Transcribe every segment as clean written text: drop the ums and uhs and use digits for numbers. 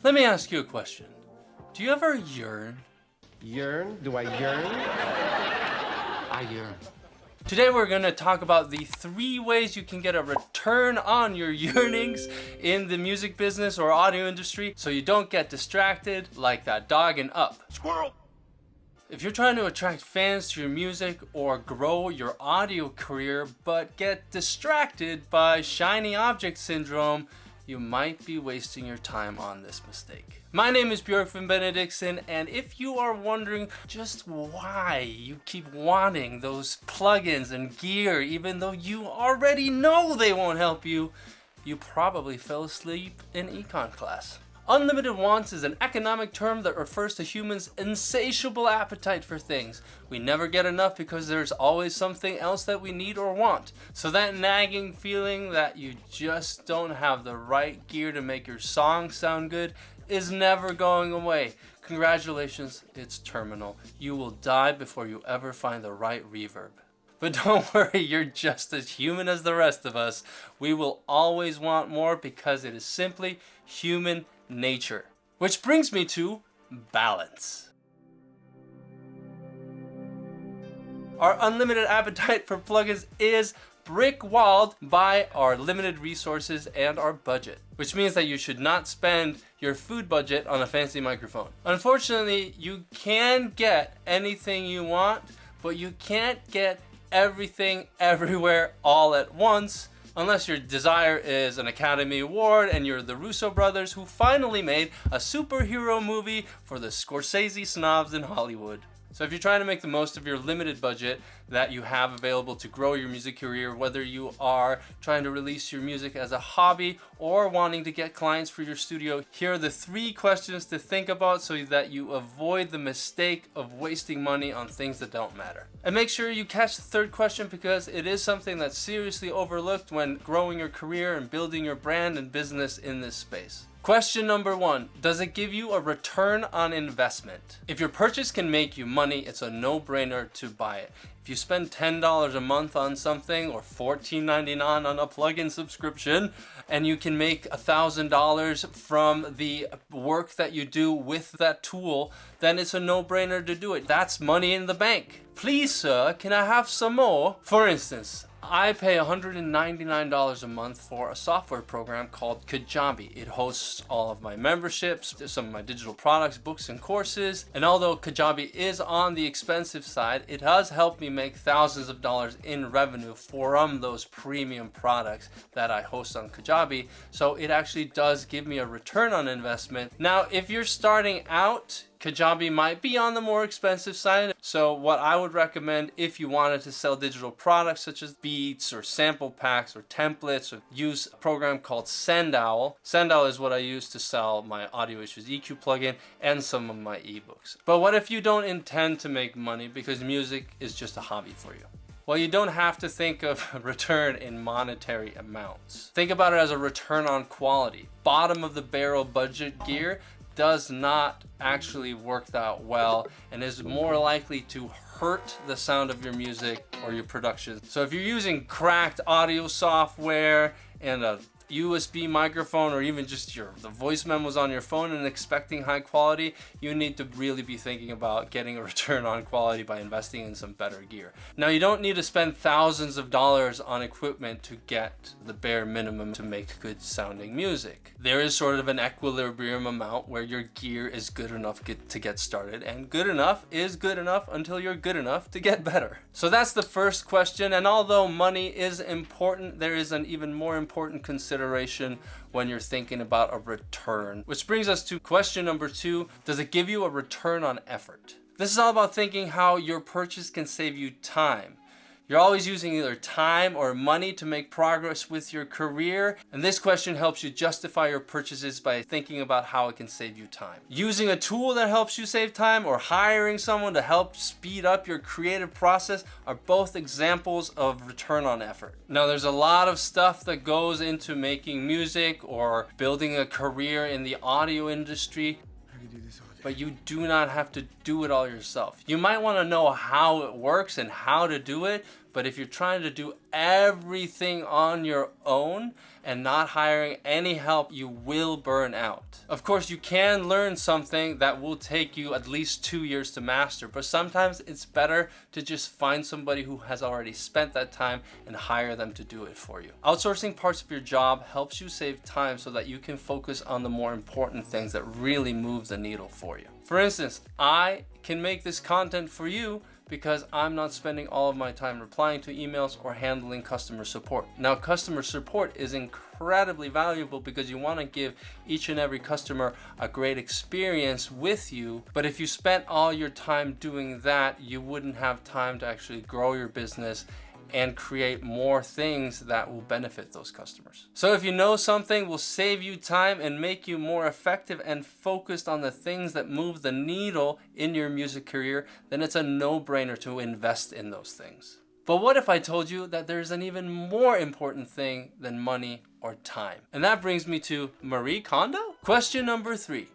Let me ask you a question. Do you ever yearn? Yearn? Do I yearn? I yearn. Today we're going to talk about the 3 ways you can get a return on your yearnings in the music business or audio industry so you don't get distracted like that dog in Up. Squirrel! If you're trying to attract fans to your music or grow your audio career but get distracted by shiny object syndrome, you might be wasting your time on this mistake. My name is Björk Benediktsson, and if you are wondering just why you keep wanting those plugins and gear even though you already know they won't help you, you probably fell asleep in econ class. Unlimited wants is an economic term that refers to humans' insatiable appetite for things. We never get enough because there's always something else that we need or want. So that nagging feeling that you just don't have the right gear to make your song sound good is never going away. Congratulations, it's terminal. You will die before you ever find the right reverb. But don't worry, you're just as human as the rest of us. We will always want more because it is simply human nature. Which brings me to balance. Our unlimited appetite for plugins is brick-walled by our limited resources and our budget, which means that you should not spend your food budget on a fancy microphone. Unfortunately, you can get anything you want, but you can't get everything everywhere all at once, unless your desire is an Academy Award and you're the Russo brothers who finally made a superhero movie for the Scorsese snobs in Hollywood. So if you're trying to make the most of your limited budget that you have available to grow your music career, whether you are trying to release your music as a hobby or wanting to get clients for your studio, here are the 3 questions to think about so that you avoid the mistake of wasting money on things that don't matter. And make sure you catch the 3rd question because it is something that's seriously overlooked when growing your career and building your brand and business in this space. Question number 1, does it give you a return on investment? If your purchase can make you money, it's a no-brainer to buy it. If you spend $10 a month on something or $14.99 on a plugin subscription and you can make $1,000 from the work that you do with that tool, then it's a no-brainer to do it. That's money in the bank. Please, sir, can I have some more? For instance, I pay $199 a month for a software program called Kajabi. It hosts all of my memberships, some of my digital products, books, and courses. And although Kajabi is on the expensive side, it has helped me make thousands of dollars in revenue from those premium products that I host on Kajabi. So it actually does give me a return on investment. Now, if you're starting out, Kajabi might be on the more expensive side. So what I would recommend if you wanted to sell digital products such as beats or sample packs or templates, or use a program called Sendowl. Sendowl is what I use to sell my Audio Issues EQ plugin and some of my ebooks. But what if you don't intend to make money because music is just a hobby for you? Well, you don't have to think of a return in monetary amounts. Think about it as a return on quality. Bottom of the barrel budget gear does not actually work that well and is more likely to hurt the sound of your music or your production. So if you're using cracked audio software and a USB microphone or even just the voice memos on your phone and expecting high quality, you need to really be thinking about getting a return on quality by investing in some better gear. Now, you don't need to spend thousands of dollars on equipment to get the bare minimum to make good sounding music. There is sort of an equilibrium amount where your gear is good enough to get started, and good enough is good enough until you're good enough to get better. So that's the first question, and although money is important, there is an even more important consideration when you're thinking about a return. Which brings us to question number 2, does it give you a return on effort? This is all about thinking how your purchase can save you time. You're always using either time or money to make progress with your career, and this question helps you justify your purchases by thinking about how it can save you time. Using a tool that helps you save time or hiring someone to help speed up your creative process are both examples of return on effort. Now, there's a lot of stuff that goes into making music or building a career in the audio industry, but you do not have to do it all yourself. You might want to know how it works and how to do it, But if you're trying to do everything on your own and not hiring any help, you will burn out. Of course, you can learn something that will take you at least 2 years to master, but sometimes it's better to just find somebody who has already spent that time and hire them to do it for you. Outsourcing parts of your job helps you save time so that you can focus on the more important things that really move the needle for you. For instance, I can make this content for you because I'm not spending all of my time replying to emails or handling customer support. Now, customer support is incredibly valuable because you want to give each and every customer a great experience with you. But if you spent all your time doing that, you wouldn't have time to actually grow your business and create more things that will benefit those customers. So if you know something will save you time and make you more effective and focused on the things that move the needle in your music career, then it's a no-brainer to invest in those things. But what if I told you that there's an even more important thing than money or time? And that brings me to Marie Kondo. Question number 3,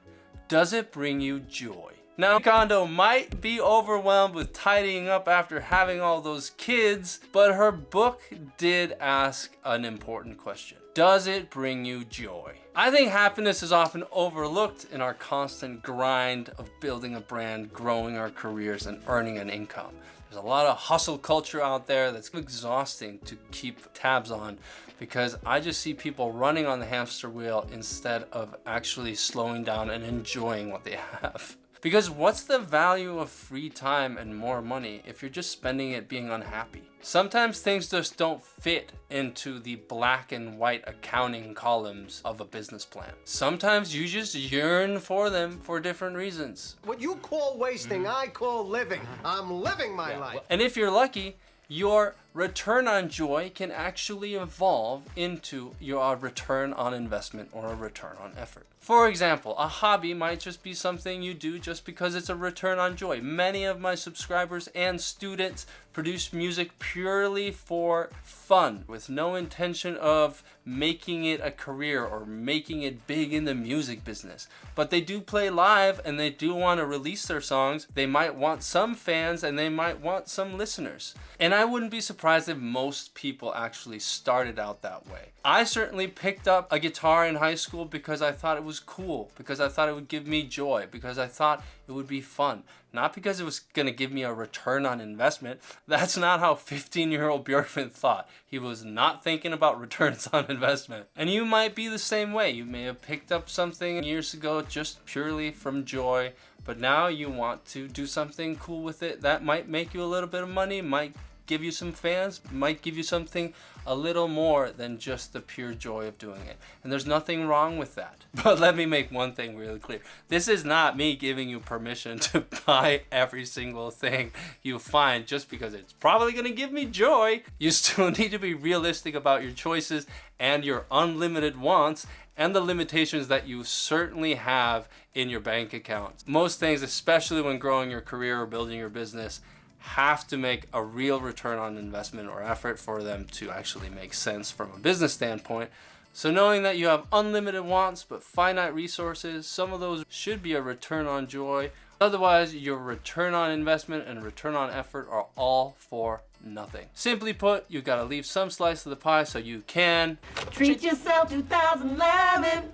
does it bring you joy? Now, Kondo might be overwhelmed with tidying up after having all those kids, but her book did ask an important question. Does it bring you joy? I think happiness is often overlooked in our constant grind of building a brand, growing our careers, and earning an income. There's a lot of hustle culture out there that's exhausting to keep tabs on because I just see people running on the hamster wheel instead of actually slowing down and enjoying what they have. Because what's the value of free time and more money if you're just spending it being unhappy? Sometimes things just don't fit into the black and white accounting columns of a business plan. Sometimes you just yearn for them for different reasons. What you call wasting, I call living. I'm living my life. And if you're lucky, your return on joy can actually evolve into your return on investment or a return on effort. For example, a hobby might just be something you do just because it's a return on joy. Many of my subscribers and students produce music purely for fun, with no intention of making it a career or making it big in the music business. But they do play live and they do want to release their songs. They might want some fans and they might want some listeners. And I wouldn't be surprised if most people actually started out that way. I certainly picked up a guitar in high school because I thought it was cool, because I thought it would give me joy, because I thought it would be fun. Not because it was gonna give me a return on investment. That's not how 15-year-old Björkman thought. He was not thinking about returns on investment. And you might be the same way. You may have picked up something years ago just purely from joy, but now you want to do something cool with it that might make you a little bit of money, might give you some fans, might give you something a little more than just the pure joy of doing it. And there's nothing wrong with that. But let me make one thing really clear. This is not me giving you permission to buy every single thing you find just because it's probably gonna give me joy. You still need to be realistic about your choices and your unlimited wants and the limitations that you certainly have in your bank account. Most things, especially when growing your career or building your business, have to make a real return on investment or effort for them to actually make sense from a business standpoint. So knowing that you have unlimited wants but finite resources, some of those should be a return on joy. Otherwise, your return on investment and return on effort are all for nothing. Simply put, you gotta leave some slice of the pie so you can treat yourself 2011.